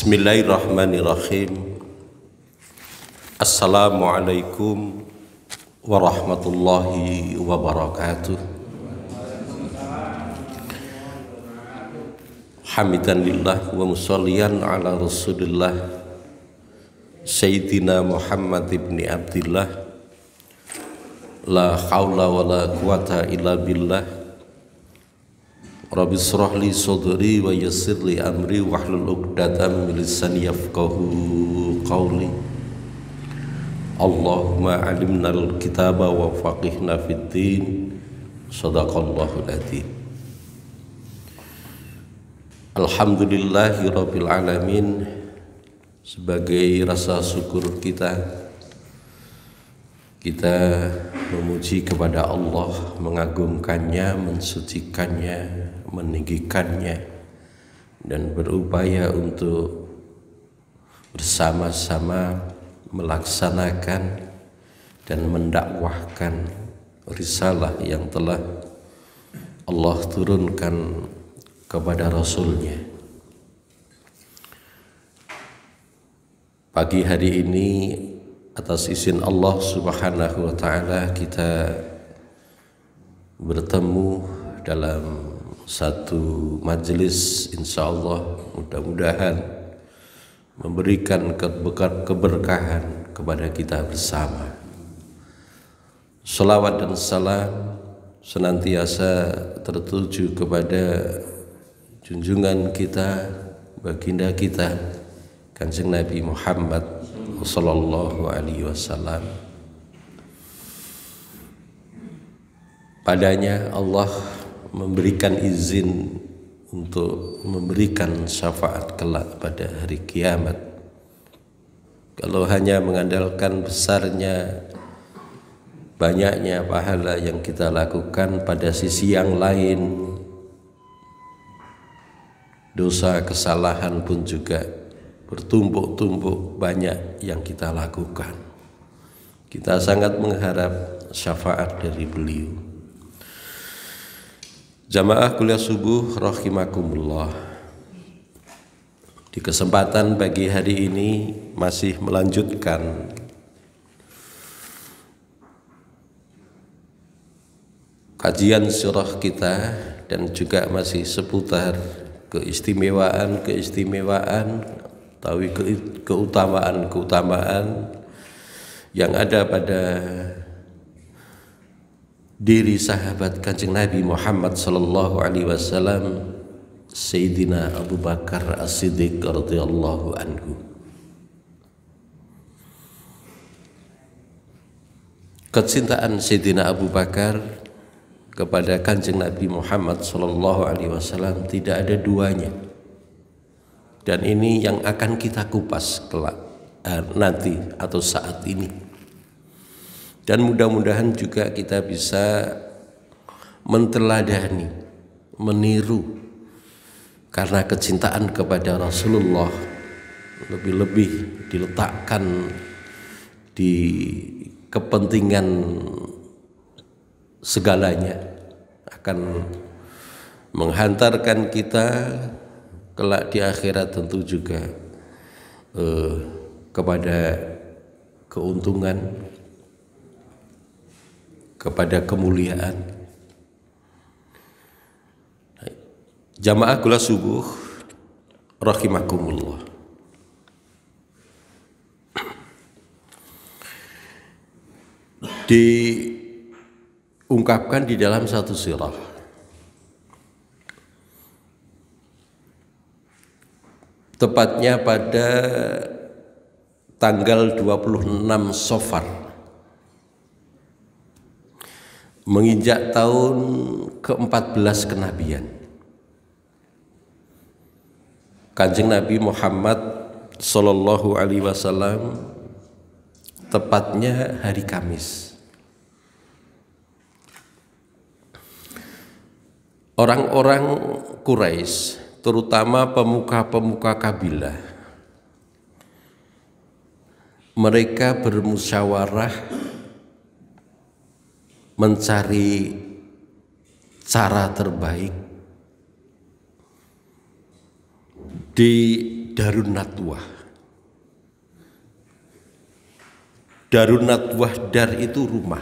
Bismillahirrahmanirrahim. Assalamualaikum warahmatullahi wabarakatuh. Hamidan lillah wa musalliyan ala rasulillah Sayyidina Muhammad ibn Abdillah. La hawla wa la quwata illa billah. Rabbi shrah li sadri wa yassir li amri wahlul 'uqdatam min lisani yafqahu qawli. Allahumma 'allimnal kitaba wa faqihna fid din. Shadaqallahul adzim. Alhamdulillahi rabbil alamin. Sebagai rasa syukur kita memuji kepada Allah, mengagungkannya, mensucikannya, meninggikannya, dan berupaya untuk bersama-sama melaksanakan dan mendakwahkan risalah yang telah Allah turunkan kepada Rasul-Nya. Pagi hari ini atas izin Allah Subhanahu wa ta'ala kita bertemu dalam satu majelis, insyaallah mudah-mudahan memberikan keberkahan kepada kita bersama. Salawat dan salam senantiasa tertuju kepada junjungan kita, baginda kita, Kanjeng Nabi Muhammad sallallahu alaihi wasallam. Padanya Allah memberikan izin untuk memberikan syafaat kelak pada hari kiamat. Kalau hanya mengandalkan besarnya, banyaknya pahala yang kita lakukan, pada sisi yang lain dosa kesalahan pun juga bertumpuk-tumpuk banyak yang kita lakukan. Kita sangat mengharap syafaat dari beliau. Jamaah kuliah subuh rahimakumullah. Di kesempatan pagi hari ini masih melanjutkan kajian surah kita dan juga masih seputar keistimewaan keutamaan yang ada pada diri sahabat Kanjeng Nabi Muhammad sallallahu alaihi wasallam, Sayyidina Abu Bakar As-Siddiq radhiyallahu anhu. Kecintaan Sayyidina Abu Bakar kepada Kanjeng Nabi Muhammad sallallahu alaihi wasallam tidak ada duanya. Dan ini yang akan kita kupas kelak nanti atau saat ini. Dan mudah-mudahan juga kita bisa menteladani, meniru, karena kecintaan kepada Rasulullah lebih-lebih diletakkan di kepentingan segalanya, akan menghantarkan kita kelak di akhirat tentu juga kepada keuntungan, kepada kemuliaan. Jamaah kuliah subuh rahimakumullah. Diungkapkan di dalam satu surah, tepatnya pada tanggal 26 Safar, menginjak tahun ke-14 kenabian, Kanjeng Nabi Muhammad sallallahu alaihi wasallam, tepatnya hari Kamis, orang-orang Quraisy, terutama pemuka-pemuka kabilah, mereka bermusyawarah mencari cara terbaik di Darun Nadwah. Darun Nadwah, dar itu rumah,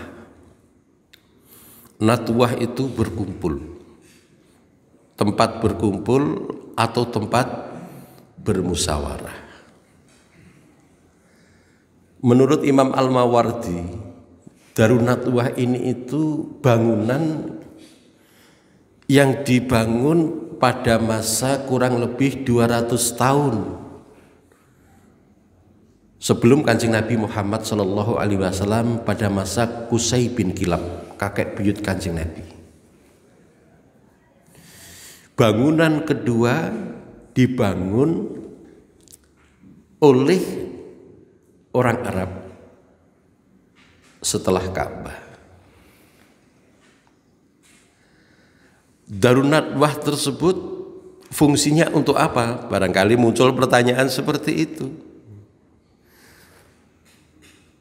Nadwah itu berkumpul, tempat berkumpul atau tempat bermusyawarah. Menurut Imam Al-Mawardi, Darun Nadwah ini itu bangunan yang dibangun pada masa kurang lebih 200 tahun sebelum Kanjeng Nabi Muhammad SAW, pada masa Qusay bin Kilab, kakek buyut Kanjeng Nabi. Bangunan kedua dibangun oleh orang Arab setelah Ka'bah. Darun Nadwah tersebut fungsinya untuk apa? Barangkali muncul pertanyaan seperti itu.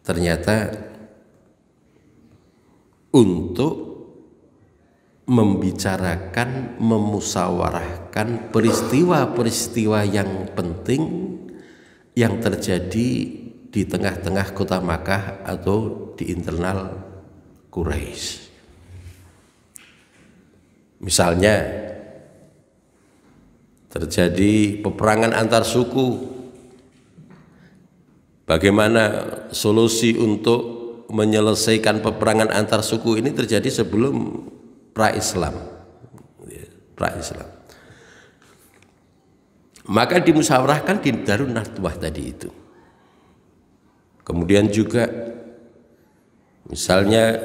Ternyata untuk membicarakan, memusyawarahkan peristiwa-peristiwa yang penting yang terjadi di tengah-tengah kota Makkah atau di internal Quraisy. Misalnya terjadi peperangan antar suku. Bagaimana solusi untuk menyelesaikan peperangan antar suku ini terjadi sebelum pra-Islam. Maka dimusyawarahkan di Darun Nadwah tadi itu. Kemudian juga misalnya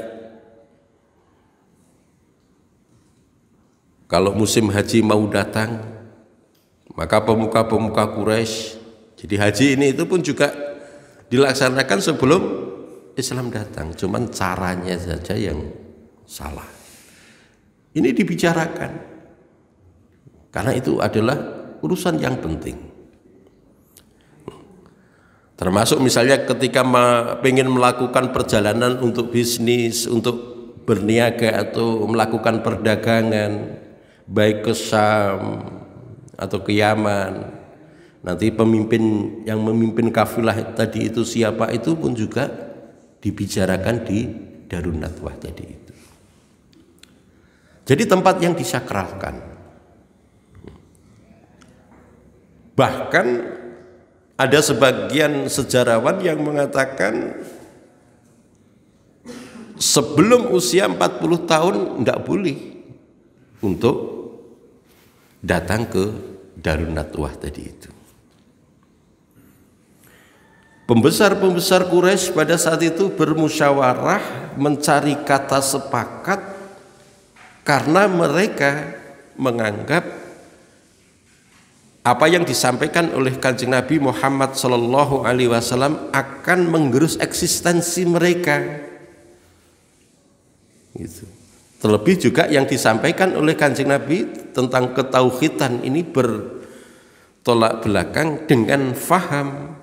kalau musim haji mau datang, maka pemuka-pemuka Quraisy, jadi haji ini itu pun juga dilaksanakan sebelum Islam datang, cuman caranya saja yang salah. Ini dibicarakan karena itu adalah urusan yang penting. Termasuk misalnya ketika ingin melakukan perjalanan untuk bisnis, untuk berniaga atau melakukan perdagangan, baik ke Syam atau ke Yaman, nanti pemimpin yang memimpin kafilah tadi itu siapa, itu pun juga dibicarakan di Darun Nadwah tadi itu. Jadi tempat yang disakralkan. Bahkan ada sebagian sejarawan yang mengatakan sebelum usia 40 tahun tidak boleh untuk datang ke Darun Nadwah tadi itu. Pembesar-pembesar Quraisy pada saat itu bermusyawarah mencari kata sepakat karena mereka menganggap apa yang disampaikan oleh Kanjeng Nabi Muhammad SAW akan menggerus eksistensi mereka. Gitu. Terlebih juga yang disampaikan oleh Kanjeng Nabi tentang ketauhidan ini bertolak belakang dengan faham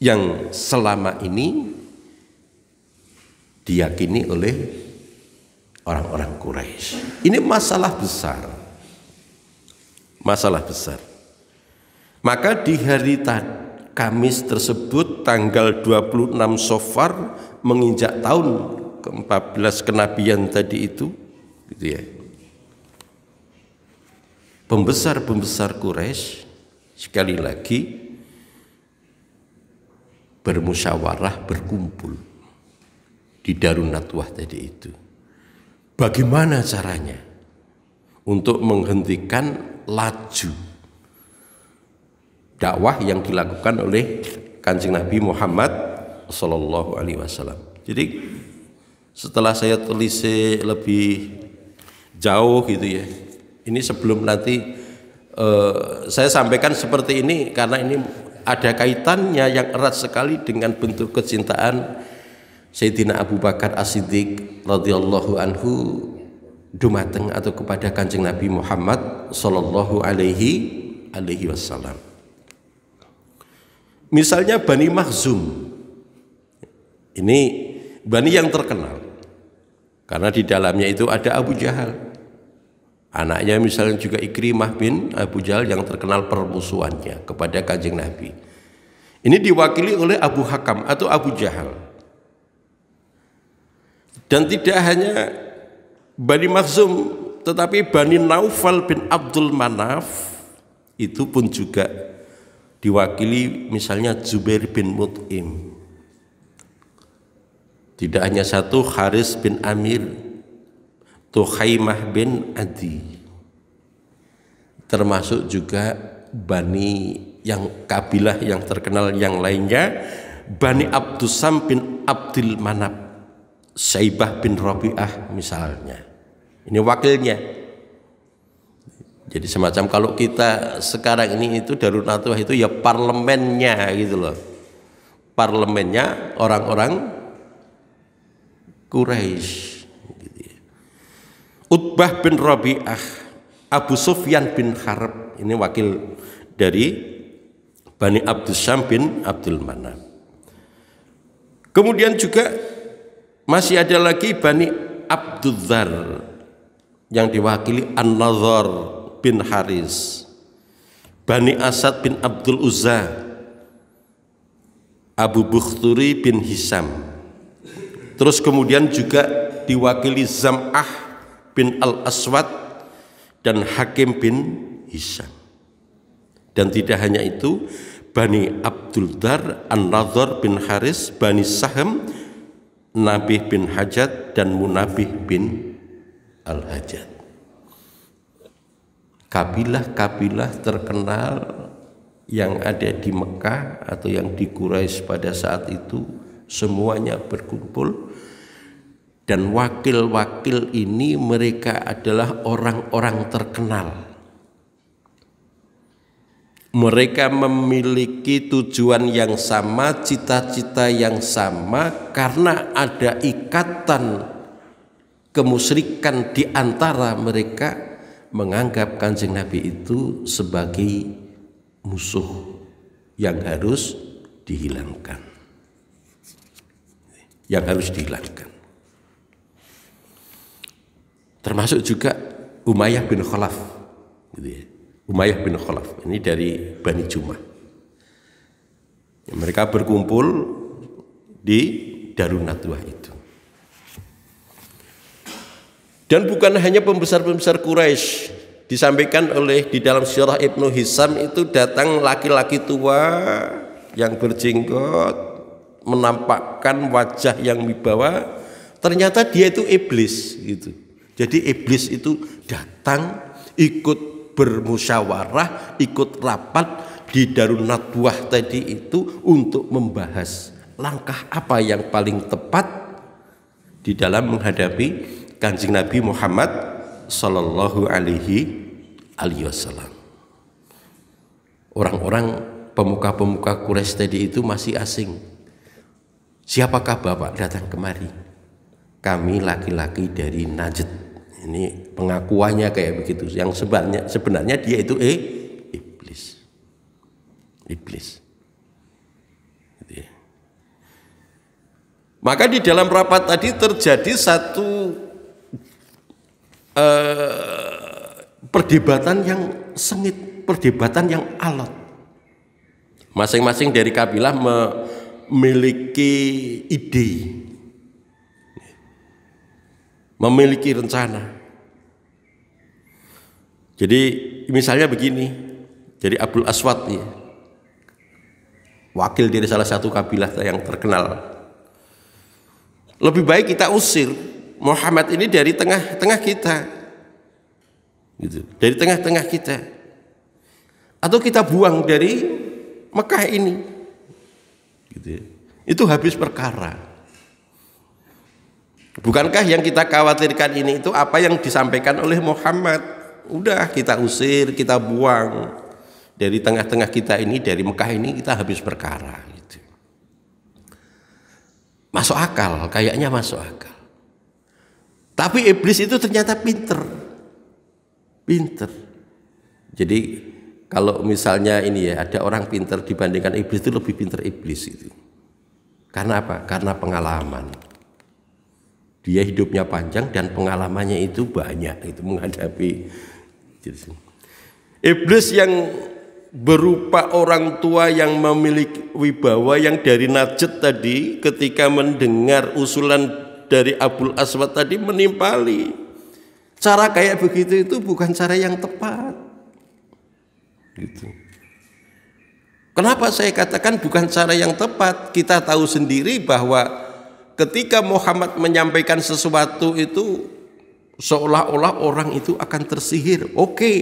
yang selama ini diyakini oleh orang-orang Quraisy. Ini masalah besar. Masalah besar. Maka di hari Kamis tersebut tanggal 26 Safar menginjak tahun ke-14 kenabian tadi itu, gitu ya. Pembesar-pembesar Quraisy sekali lagi bermusyawarah, berkumpul di Darun Nadwah tadi itu. Bagaimana caranya untuk menghentikan laju dakwah yang dilakukan oleh Kanjeng Nabi Muhammad SAW. Jadi setelah saya tulis lebih jauh gitu ya, ini sebelum nanti saya sampaikan seperti ini karena ini ada kaitannya yang erat sekali dengan bentuk kecintaan Sayyidina Abu Bakar As-Siddiq radhiyallahu anhu dumateng atau kepada Kanjeng Nabi Muhammad sallallahu alaihi wasallam. Misalnya Bani Makhzum, ini Bani yang terkenal karena di dalamnya itu ada Abu Jahal, Anaknya misalnya juga Ikrimah bin Abu Jahal yang terkenal permusuhannya kepada Kanjeng Nabi. Ini diwakili oleh Abu Hakam atau Abu Jahal. Dan tidak hanya Bani Makhzum, tetapi Bani Naufal bin Abdul Manaf itu pun juga diwakili misalnya Zubair bin Mut'im. Tidak hanya satu, Haris bin Amir, Tuhaimah bin Adi, termasuk juga Bani yang kabilah yang terkenal yang lainnya, Bani Abdusam bin Abdul Manab, Syaibah bin Rabi'ah misalnya. Ini wakilnya. Jadi semacam kalau kita sekarang ini itu Darun Nadwah itu ya parlemennya gitu loh. Parlemennya orang-orang Quraisy. Utbah bin Rabi'ah, Abu Sufyan bin Harb, ini wakil dari Bani Abdusyam bin Abdul Manaf. Kemudian juga masih ada lagi Bani Abdudzar yang diwakili An-Nadhar bin Haris, Bani Asad bin Abdul Uzza, Abu Bukhturi bin Hisam. Terus kemudian juga diwakili Zam'ah bin Al-Aswad dan Hakim bin Hisam. Dan tidak hanya itu, Bani Abdul Dar, An-Nadhar bin Haris, Bani Sahm, Nabih bin Hajat dan Munabih bin Al-Hajat. Kabilah-kabilah terkenal yang ada di Mekah atau yang di Quraisy pada saat itu semuanya berkumpul, dan wakil-wakil ini mereka adalah orang-orang terkenal. Mereka memiliki tujuan yang sama, cita-cita yang sama, karena ada ikatan kemusyrikan di antara mereka, menganggap Kanjeng Nabi itu sebagai musuh yang harus dihilangkan. Yang harus dihilangkan. Termasuk juga Umayyah bin Khalaf, gitu ya. Umayyah bin Khalaf ini dari Bani Jumah. Mereka berkumpul di Darun Nadwah itu. Dan bukan hanya pembesar-pembesar Quraisy, disampaikan oleh di dalam Sirah Ibnu Hisam itu datang laki-laki tua yang berjenggot, menampakkan wajah yang wibawa. Ternyata dia itu iblis gitu. Jadi iblis itu datang ikut bermusyawarah, ikut rapat di Darun Nadwah tadi itu untuk membahas langkah apa yang paling tepat di dalam menghadapi Kanjeng Nabi Muhammad sallallahu alaihi wasallam. Orang-orang pemuka-pemuka Quraisy tadi itu masih asing. Siapakah Bapak datang kemari? Kami laki-laki dari Najd. Ini pengakuannya kayak begitu. Yang sebenarnya dia itu iblis. Iblis. Gitu ya. Maka di dalam rapat tadi terjadi satu perdebatan yang sengit, perdebatan yang alot. Masing-masing dari kabilah memiliki ide, memiliki rencana. Jadi misalnya begini, jadi Abdul Aswad ya, wakil dari salah satu kabilah yang terkenal. Lebih baik kita usir Muhammad ini dari tengah-tengah kita, gitu, dari tengah-tengah kita, atau kita buang dari Mekah ini, gitu. Itu habis perkara. Bukankah yang kita khawatirkan ini itu apa yang disampaikan oleh Muhammad? Udah kita usir, kita buang dari tengah-tengah kita ini, dari Mekah ini, kita habis perkara gitu. Masuk akal, kayaknya masuk akal. Tapi iblis itu ternyata pinter. Jadi kalau misalnya ini ya, ada orang pinter dibandingkan iblis, itu lebih pinter iblis itu. Karena apa? Karena pengalaman. Dia hidupnya panjang dan pengalamannya itu banyak itu menghadapi iblis yang berupa orang tua yang memiliki wibawa yang dari Najd tadi, ketika mendengar usulan dari Abul Aswad tadi menimpali. Cara kayak begitu itu bukan cara yang tepat. Gitu. Kenapa saya katakan bukan cara yang tepat? Kita tahu sendiri bahwa ketika Muhammad menyampaikan sesuatu itu seolah-olah orang itu akan tersihir. Oke,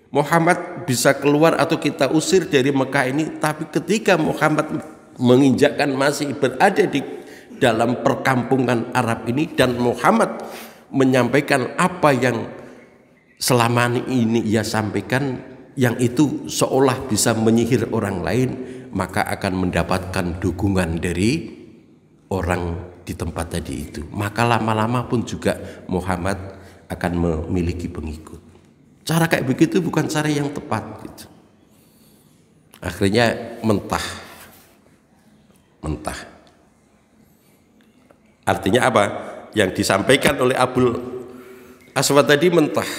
Muhammad bisa keluar atau kita usir dari Mekah ini, tapi ketika Muhammad menginjakkan masih berada di dalam perkampungan Arab ini dan Muhammad menyampaikan apa yang selama ini ia sampaikan, yang itu seolah bisa menyihir orang lain, maka akan mendapatkan dukungan dari orang di tempat tadi itu. Maka lama-lama pun juga Muhammad akan memiliki pengikut. Cara kayak begitu bukan cara yang tepat gitu. Akhirnya mentah. Artinya apa? Yang disampaikan oleh Abul Aswad tadi mentah.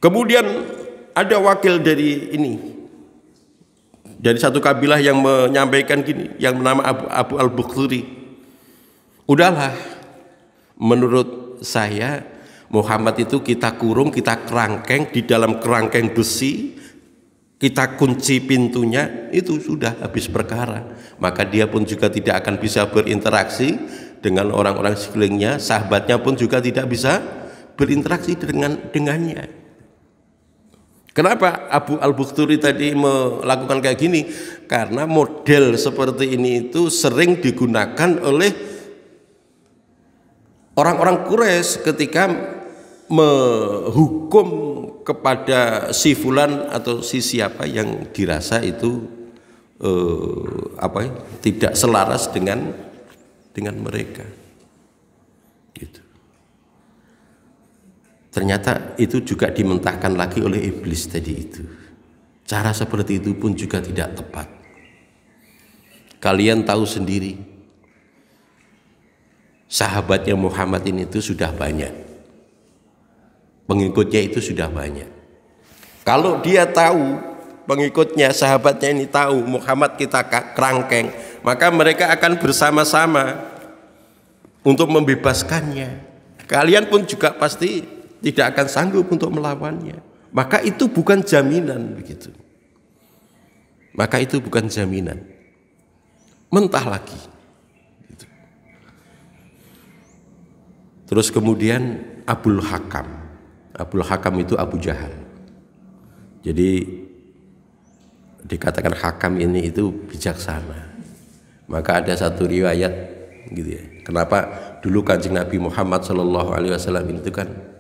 Kemudian ada wakil dari ini, dari satu kabilah yang menyampaikan gini, yang bernama Abu Al-Bukhturi. Udahlah, menurut saya Muhammad itu kita kurung, kita kerangkeng di dalam kerangkeng besi, kita kunci pintunya, itu sudah habis perkara. Maka dia pun juga tidak akan bisa berinteraksi dengan orang-orang sekelilingnya, sahabatnya pun juga tidak bisa berinteraksi dengannya. Kenapa Abu Al-Bukhturi tadi melakukan kayak gini? Karena model seperti ini itu sering digunakan oleh orang-orang Quraisy ketika menghukum kepada si fulan atau si siapa yang dirasa itu tidak selaras dengan mereka. Gitu. Ternyata itu juga dimentahkan lagi oleh iblis tadi itu. Cara seperti itu pun juga tidak tepat. Kalian tahu sendiri, sahabatnya Muhammad ini itu sudah banyak, pengikutnya itu sudah banyak. Kalau dia tahu, pengikutnya, sahabatnya ini tahu Muhammad kita kerangkeng, maka mereka akan bersama-sama untuk membebaskannya. Kalian pun juga pasti tidak akan sanggup untuk melawannya. Maka itu bukan jaminan begitu. Maka itu bukan jaminan. Mentah lagi. Terus kemudian Abul Hakam. Abul Hakam itu Abu Jahal. Jadi dikatakan Hakam ini itu bijaksana. Maka ada satu riwayat gitu ya. Kenapa dulu Kanjeng Nabi Muhammad SAW itu kan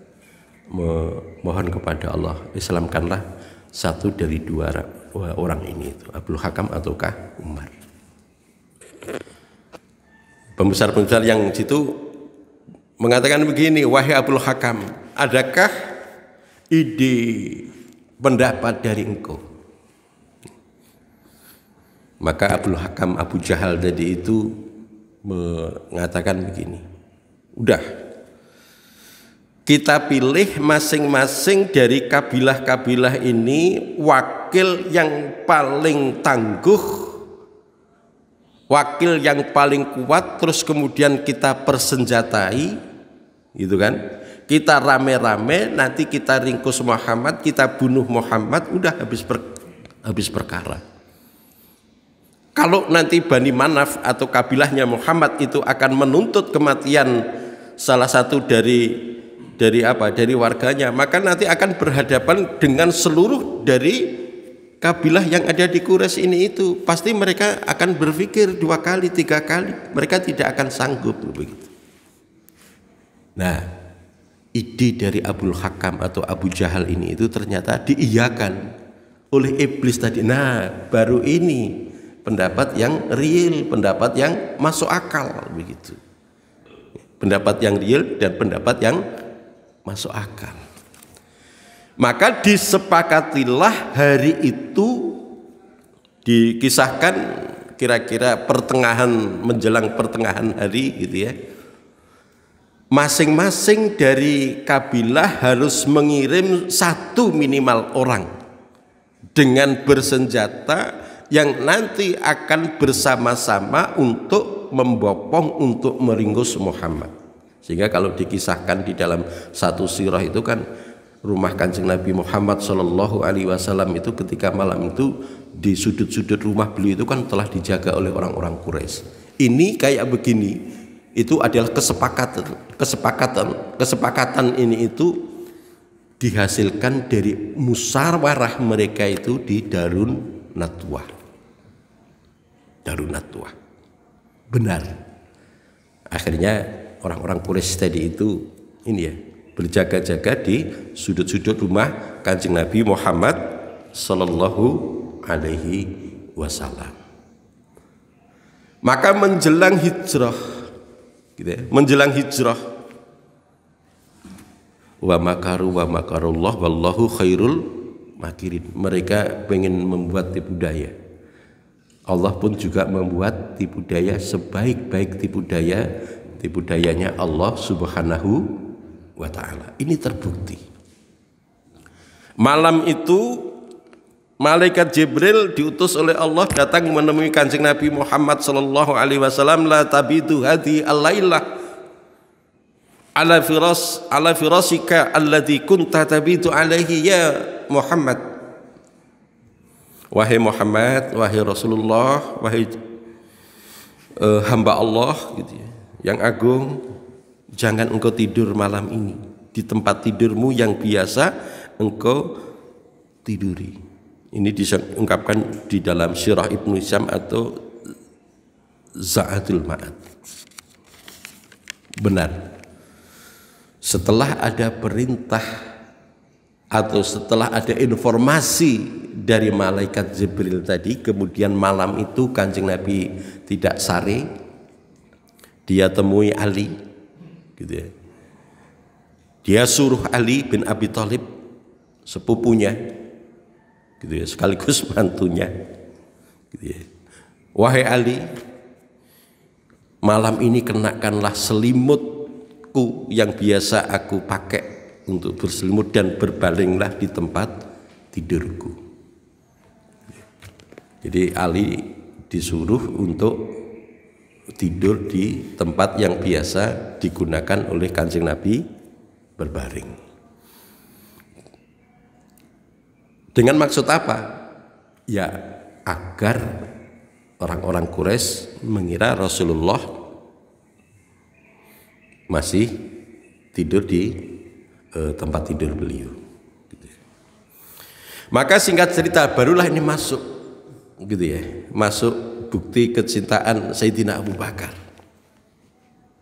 memohon kepada Allah, Islamkanlah satu dari dua orang ini, itu Abul Hakam ataukah Umar. Pembesar-pembesar yang situ mengatakan begini, wahai Abul Hakam, adakah ide pendapat dari engkau? Maka Abul Hakam Abu Jahal tadi itu mengatakan begini, udah, kita pilih masing-masing dari kabilah-kabilah ini wakil yang paling tangguh, wakil yang paling kuat, terus kemudian kita persenjatai, gitu kan? Kita rame-rame, nanti kita ringkus Muhammad, kita bunuh Muhammad, udah habis perkara. Kalau nanti Bani Manaf atau kabilahnya Muhammad itu akan menuntut kematian salah satu dari warganya, maka nanti akan berhadapan dengan seluruh dari kabilah yang ada di Quraisy ini itu. Pasti mereka akan berpikir 2 kali, 3 kali, mereka tidak akan sanggup begitu. Nah, ide dari Abul Hakam atau Abu Jahal ini itu ternyata diiyakan oleh iblis tadi. Nah, baru ini pendapat yang real, pendapat yang masuk akal begitu. Pendapat yang real dan pendapat yang masuk akal. Maka disepakatilah hari itu, dikisahkan kira-kira menjelang pertengahan hari gitu ya. Masing-masing dari kabilah harus mengirim satu minimal orang dengan bersenjata yang nanti akan bersama-sama untuk membopong, untuk meringkus Muhammad. Sehingga kalau dikisahkan di dalam satu sirah itu kan rumah Kanjeng Nabi Muhammad Shallallahu Alaihi Wasallam itu ketika malam itu di sudut-sudut rumah beliau itu kan telah dijaga oleh orang-orang Quraisy. Ini kayak begini, itu adalah kesepakatan ini itu dihasilkan dari musyawarah mereka itu di Darun Nadwah. Benar. Akhirnya orang-orang Quraisy tadi itu ini ya berjaga-jaga di sudut-sudut rumah Kanjeng Nabi Muhammad Sallallahu Alaihi Wasallam. Maka menjelang hijrah, gitu ya, wa makarullah wallahu khairul makirin. Mereka pengen membuat tipu daya. Allah pun juga membuat tipu daya sebaik-baik tipu dayanya Allah Subhanahu wa ta'ala. Ini terbukti. Malam itu malaikat Jibril diutus oleh Allah datang menemui Kanjeng Nabi Muhammad sallallahu alaihi wasallam, la tabidu hadi al-lailah ala firasika alladhi kunta tabidu alaihi ya Muhammad. Wahai Muhammad, wahai Rasulullah, wahai hamba Allah gitu ya, yang agung, jangan engkau tidur malam ini di tempat tidurmu yang biasa engkau tiduri. Ini diungkapkan di dalam Sirah Ibnu Hisham atau Za'atul Ma'ad. Benar. Setelah ada perintah atau setelah ada informasi dari malaikat Jibril tadi, kemudian malam itu Kanjeng Nabi tidak sare, dia temui Ali gitu ya. Dia suruh Ali bin Abi Thalib, sepupunya gitu ya, sekaligus mantunya gitu ya. Wahai Ali, malam ini kenakanlah selimutku yang biasa aku pakai untuk berselimut dan berbalinglah di tempat tidurku. Jadi Ali disuruh untuk tidur di tempat yang biasa digunakan oleh Kanjeng Nabi berbaring. Dengan maksud apa? Ya agar orang-orang Quraisy mengira Rasulullah masih tidur di tempat tidur beliau. Maka singkat cerita barulah ini masuk, gitu ya, masuk bukti kecintaan Sayyidina Abu Bakar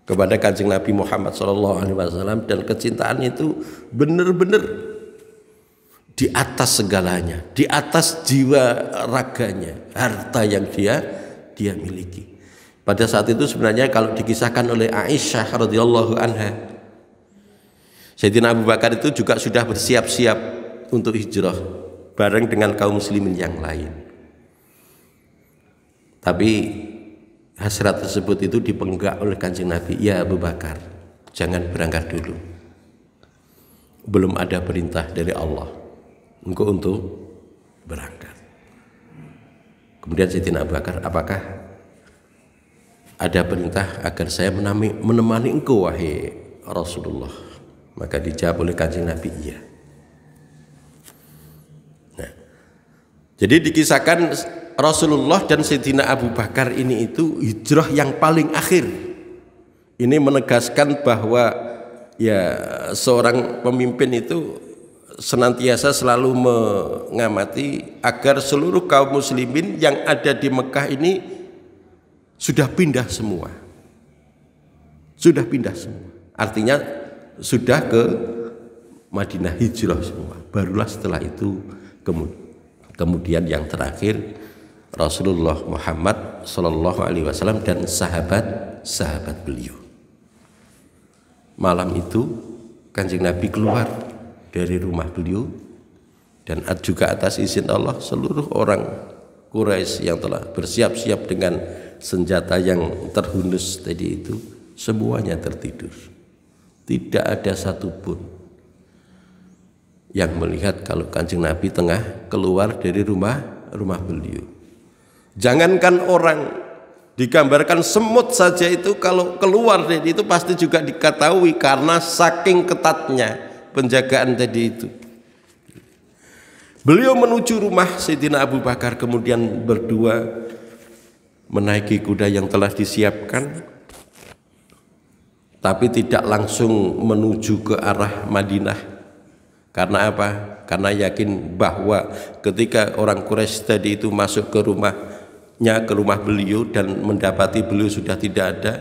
kepada Kanjeng Nabi Muhammad SAW, dan kecintaan itu benar-benar di atas segalanya, di atas jiwa raganya, harta yang dia miliki. Pada saat itu sebenarnya kalau dikisahkan oleh Aisyah radhiyallahu anha, Sayyidina Abu Bakar itu juga sudah bersiap-siap untuk hijrah bareng dengan kaum muslimin yang lain. Tapi hasrat tersebut itu dipenggak oleh Kanjeng Nabi. Ya Abu Bakar, jangan berangkat dulu. Belum ada perintah dari Allah engkau untuk berangkat. Kemudian Sayyidina Abu Bakar, apakah ada perintah agar saya menemani engkau wahai Rasulullah? Maka dijawab oleh Kanjeng Nabi, iya. Nah, jadi dikisahkan Rasulullah dan Sayyidina Abu Bakar ini itu hijrah yang paling akhir. Ini menegaskan bahwa ya seorang pemimpin itu senantiasa selalu mengamati agar seluruh kaum muslimin yang ada di Mekah ini sudah pindah semua. Sudah pindah semua. Artinya sudah ke Madinah, hijrah semua. Barulah setelah itu kemudian yang terakhir Rasulullah Muhammad Sallallahu Alaihi Wasallam dan sahabat-sahabat beliau. Malam itu Kanjeng Nabi keluar dari rumah beliau, dan juga atas izin Allah seluruh orang Quraisy yang telah bersiap-siap dengan senjata yang terhunus tadi itu, semuanya tertidur. Tidak ada satupun yang melihat kalau Kanjeng Nabi tengah keluar dari rumah beliau. Jangankan orang, digambarkan semut saja itu kalau keluar dari itu pasti juga diketahui karena saking ketatnya penjagaan tadi itu. Beliau menuju rumah Sayyidina Abu Bakar, kemudian berdua menaiki kuda yang telah disiapkan, tapi tidak langsung menuju ke arah Madinah. Karena apa? Karena yakin bahwa ketika orang Quraisy tadi itu masuk ke rumahnya, ke rumah beliau dan mendapati beliau sudah tidak ada,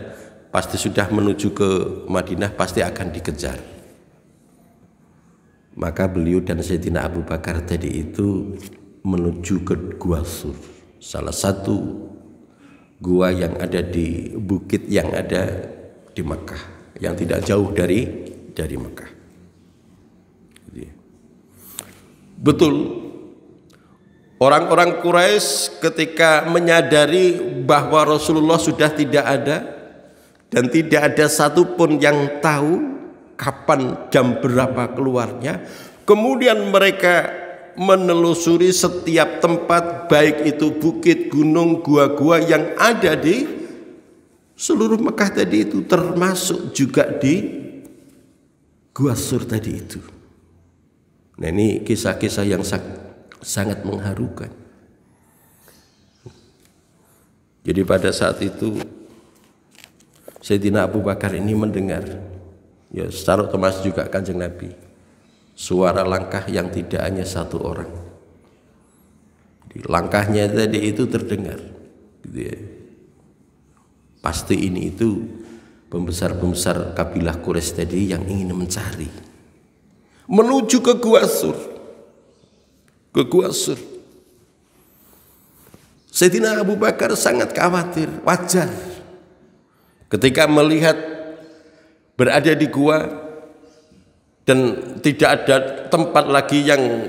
pasti sudah menuju ke Madinah, pasti akan dikejar. Maka beliau dan Sayyidina Abu Bakar tadi itu menuju ke Gua Sur, salah satu gua yang ada di bukit yang ada di Mekah, yang tidak jauh dari Mekah. Betul, orang-orang Quraisy ketika menyadari bahwa Rasulullah sudah tidak ada dan tidak ada satupun yang tahu kapan jam berapa keluarnya, kemudian mereka menelusuri setiap tempat, baik itu bukit, gunung, gua-gua yang ada di seluruh Mekah tadi itu, termasuk juga di Gua Sur tadi itu. Nah, ini kisah-kisah yang sangat mengharukan. Jadi pada saat itu Sayyidina Abu Bakar ini mendengar, ya secara otomatis juga Kanjeng Nabi, suara langkah yang tidak hanya satu orang. Langkahnya tadi itu terdengar, gitu ya. Pasti ini itu pembesar-pembesar kabilah Quraisy tadi yang ingin mencari, menuju ke Gua Sur. Ke Gua Sur. Sayyidina Abu Bakar sangat khawatir, wajar. Ketika melihat berada di gua dan tidak ada tempat lagi yang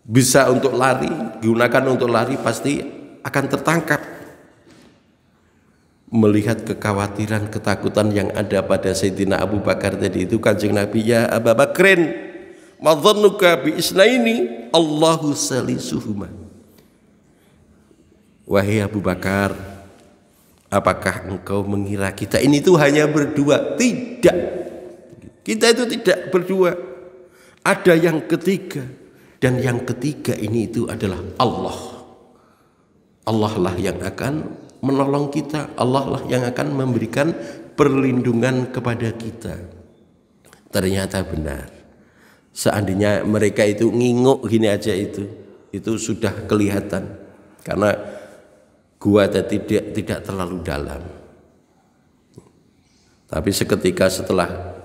bisa untuk lari, digunakan untuk lari, pasti akan tertangkap. Melihat kekhawatiran, ketakutan yang ada pada Sayyidina Abu Bakar tadi itu, Kanjeng Nabi, ya Abu Bakrin, ma dhannuka bi isnaini Allahu salisuhuma. Wahai Abu Bakar, apakah engkau mengira kita ini tuh hanya berdua? Tidak. Kita itu tidak berdua. Ada yang ketiga, dan yang ketiga ini itu adalah Allah. Allah lah yang akan menolong kita, Allah lah yang akan memberikan perlindungan kepada kita. Ternyata benar. Seandainya mereka itu nginguk gini aja, itu sudah kelihatan, karena gua tidak terlalu dalam. Tapi seketika setelah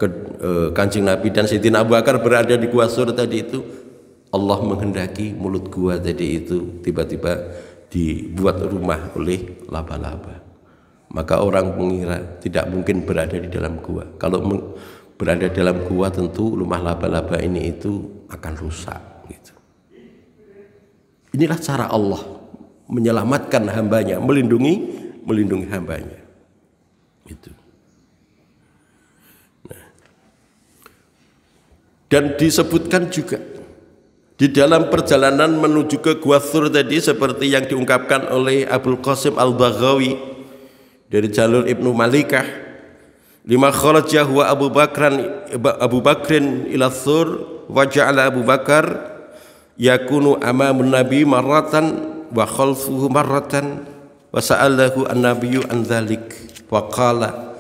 Kanjeng Nabi dan Sayyidina Abu Bakar berada di Gua Sur tadi itu, Allah menghendaki mulut gua tadi itu tiba-tiba dibuat rumah oleh laba-laba. Maka orang mengira tidak mungkin berada di dalam gua. Kalau berada dalam gua tentu rumah laba-laba ini itu akan rusak, gitu. Inilah cara Allah menyelamatkan hambanya, melindungi hambanya. Itu. Nah. Dan disebutkan juga di dalam perjalanan menuju ke Gua Sur tadi, seperti yang diungkapkan oleh Abul Qasim Al-Baghawi dari jalur Ibnu Malikah, lima kharaja huwa Abu Bakrin ila Sur wa ja'ala Abu Bakar yakunu amamun Nabi marratan wa khalfuhu marratan wa sa'alahu an-nabiyyu an dzalik wa qala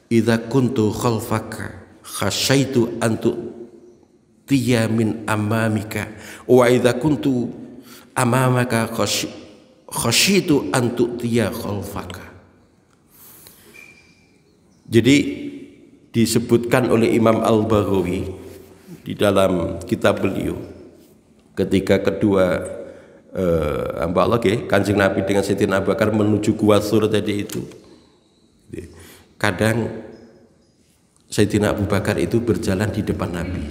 idza kuntu khalfaka khasyaitu an tu'tiya min amamika wa idza kuntu amamaka khasyitu an tu'tiya khalfaka. Jadi disebutkan oleh Imam Al-Baghawi di dalam kitab beliau, ketika kedua hamba Allah, Kanjeng Nabi dengan Sayyidina Abu Bakar menuju Gua Sur tadi itu, kadang Sayyidina Abu Bakar itu berjalan di depan Nabi,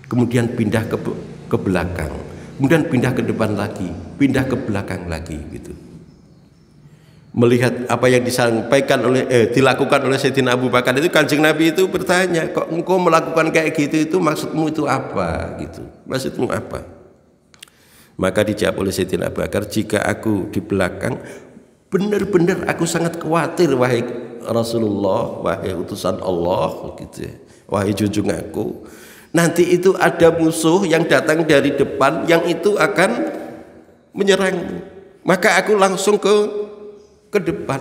kemudian pindah ke belakang, kemudian pindah ke depan lagi, pindah ke belakang lagi gitu. Melihat apa yang disampaikan dilakukan oleh Sayyidina Abu Bakar itu, Kanjeng Nabi itu bertanya, kok engkau melakukan kayak gitu, itu maksudmu itu apa gitu, maksudmu apa? Maka dijawab oleh Sayyidina Abu Bakar, jika aku di belakang benar-benar aku sangat khawatir wahai Rasulullah, wahai utusan Allah gitu ya, wahai junjung aku, nanti itu ada musuh yang datang dari depan yang itu akan menyerangmu, maka aku langsung ke depan.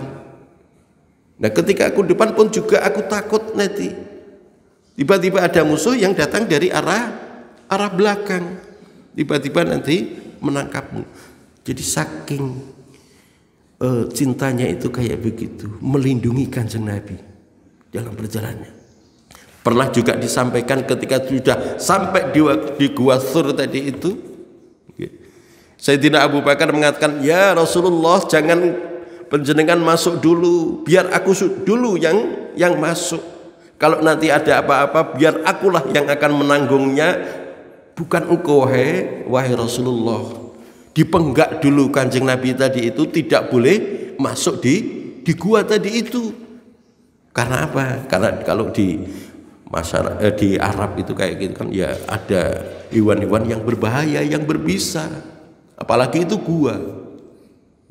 Nah ketika aku depan pun juga aku takut nanti tiba-tiba ada musuh yang datang dari arah belakang, tiba-tiba nanti menangkapmu. Jadi saking cintanya itu kayak begitu, melindungi Kanjeng Nabi dalam perjalanannya. Pernah juga disampaikan ketika sudah sampai di Gua Thur tadi itu, Sayyidina Abu Bakar mengatakan, ya Rasulullah, jangan penjenengan masuk dulu, biar aku dulu yang masuk. Kalau nanti ada apa-apa, biar akulah yang akan menanggungnya, bukan engkau wahai Rasulullah. Dipenggak dulu Kanjeng Nabi tadi itu, tidak boleh masuk di gua tadi itu. Karena apa? Karena kalau di masyarakat di Arab itu kayak gitu kan, ya ada hewan-hewan yang berbahaya, yang berbisa, apalagi itu gua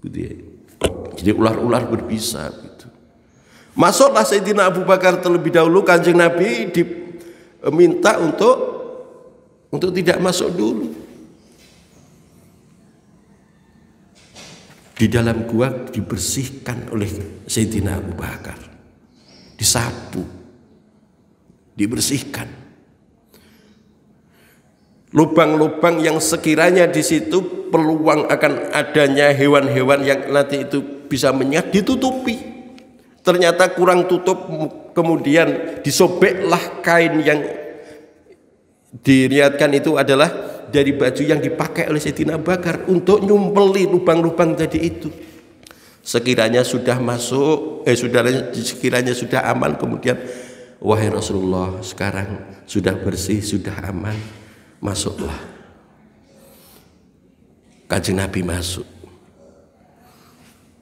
gitu ya. Jadi ular-ular berbisa gitu. Masuklah Sayyidina Abu Bakar terlebih dahulu, Kanjeng Nabi diminta untuk tidak masuk dulu. Di dalam gua dibersihkan oleh Sayyidina Abu Bakar, disapu, dibersihkan. Lubang-lubang yang sekiranya di situ peluang akan adanya hewan-hewan yang nanti itu bisa menyat, ditutupi. Ternyata kurang tutup, kemudian disobeklah kain yang diriatkan itu adalah dari baju yang dipakai oleh Sayyidina Abu Bakar untuk nyumpeli lubang-lubang tadi itu. Sekiranya sudah masuk, sekiranya sudah aman, kemudian wahai Rasulullah, sekarang sudah bersih, sudah aman, masuklah. Kanjeng Nabi masuk.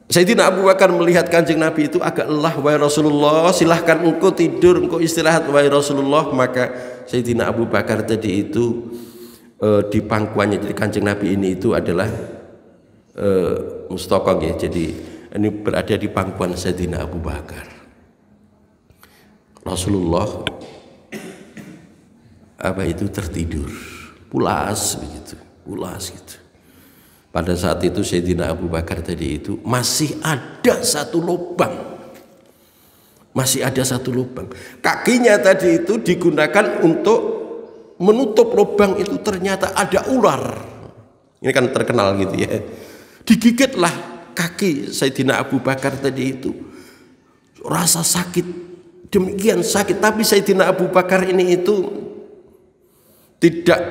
Sayyidina Abu Bakar melihat Kanjeng Nabi itu agak lelah, wahai Rasulullah, silahkan engkau tidur, engkau istirahat wahai Rasulullah. Maka Sayyidina Abu Bakar tadi itu di pangkuannya, jadi Kanjeng Nabi ini itu adalah mustaqaq ya, jadi ini berada di pangkuan Sayyidina Abu Bakar. Rasulullah tertidur, pulas begitu, pulas gitu. Pada saat itu Sayyidina Abu Bakar tadi itu masih ada satu lubang, kakinya tadi itu digunakan untuk menutup lubang itu, ternyata ada ular. Ini kan terkenal gitu ya. Digigitlah kaki Sayyidina Abu Bakar tadi itu, rasa sakit, demikian sakit, tapi Sayyidina Abu Bakar ini itu tidak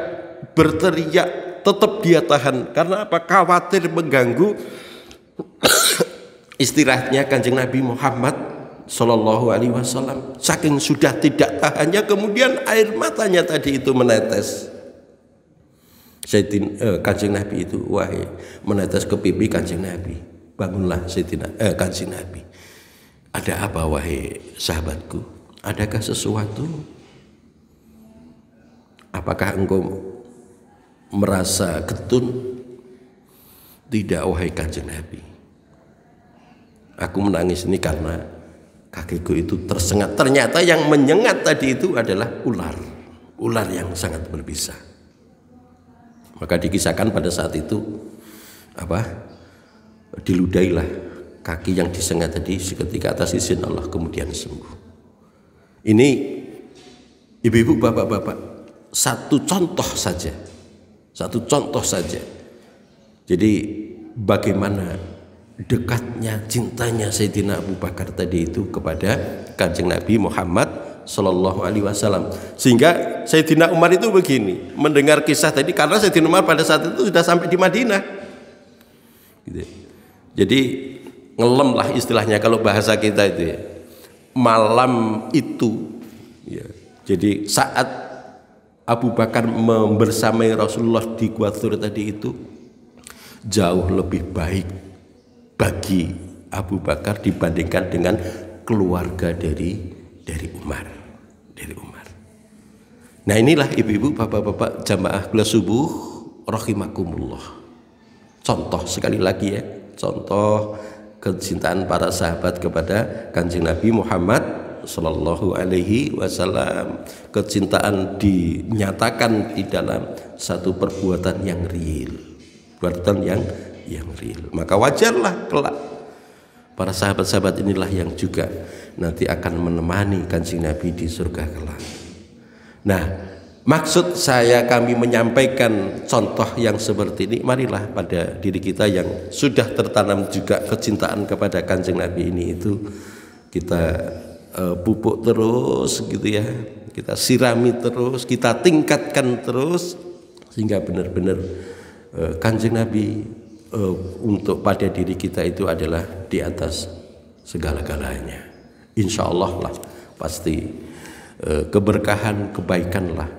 berteriak, tetap dia tahan. Karena apa? Khawatir mengganggu istirahatnya Kanjeng Nabi Muhammad Sallallahu Alaihi Wasallam. Saking sudah tidak tahannya, kemudian air matanya tadi itu menetes. Kanjeng Nabi itu menetes ke pipi Kanjeng Nabi. Bangunlah Kanjeng Nabi. Ada apa wahai sahabatku? Adakah sesuatu? Apakah engkau merasa getun? Tidak wahai Kanjeng Nabi. Aku menangis ini karena kakiku itu tersengat. Ternyata yang menyengat tadi itu adalah ular yang sangat berbisa. Maka dikisahkan pada saat itu diludailah kaki yang disengat tadi seketika atas izin Allah, kemudian sembuh. Ini ibu-ibu, bapak-bapak, satu contoh saja. Jadi bagaimana dekatnya cintanya Sayyidina Abu Bakar tadi itu kepada Kanjeng Nabi Muhammad Sallallahu Alaihi Wasallam, sehingga Sayyidina Umar itu begini mendengar kisah tadi, karena Sayyidina Umar pada saat itu sudah sampai di Madinah gitu. Jadi ngelem lah istilahnya kalau bahasa kita itu ya, malam itu ya. Jadi saat Abu Bakar membersamai Rasulullah di Gua Thur tadi itu jauh lebih baik bagi Abu Bakar dibandingkan dengan keluarga dari Umar. Nah inilah ibu-ibu, bapak-bapak jamaah kelas subuh rahimakumullah. Contoh sekali lagi ya, contoh kecintaan para sahabat kepada Kanjeng Nabi Muhammad Sallallahu Alaihi Wasallam. Kecintaan dinyatakan di dalam satu perbuatan yang real, yang real. Maka wajarlah kelak para sahabat-sahabat inilah yang juga nanti akan menemani Kanjeng Nabi di surga kelak. Nah, maksud kami menyampaikan contoh yang seperti ini, marilah pada diri kita yang sudah tertanam juga kecintaan kepada Kanjeng Nabi ini itu kita pupuk terus gitu ya, kita sirami terus, kita tingkatkan terus sehingga benar-benar Kanjeng Nabi untuk pada diri kita itu adalah di atas segala-galanya. Insya Allah lah pasti keberkahan, kebaikan lah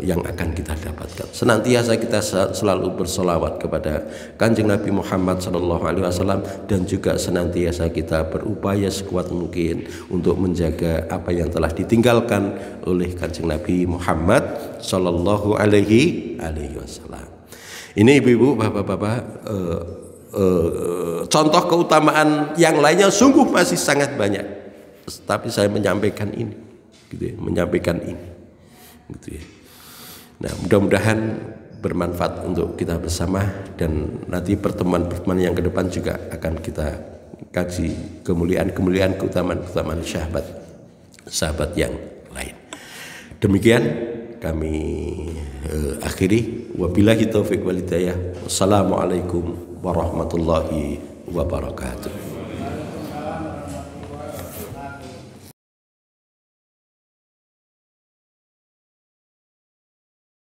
yang akan kita dapatkan. Senantiasa kita selalu bersolawat kepada Kanjeng Nabi Muhammad SAW dan juga senantiasa kita berupaya sekuat mungkin untuk menjaga apa yang telah ditinggalkan oleh Kanjeng Nabi Muhammad SAW. Ini ibu-ibu, bapak-bapak, contoh keutamaan yang lainnya sungguh masih sangat banyak, tapi saya menyampaikan ini, gitu ya, gitu ya. Nah, mudah-mudahan bermanfaat untuk kita bersama, dan nanti pertemuan-pertemuan yang ke depan juga akan kita kaji kemuliaan-kemuliaan, keutamaan-keutamaan sahabat yang lain. Demikian kami akhiri. Wabillahi taufiq wal hidayah. Wassalamualaikum warahmatullahi wabarakatuh.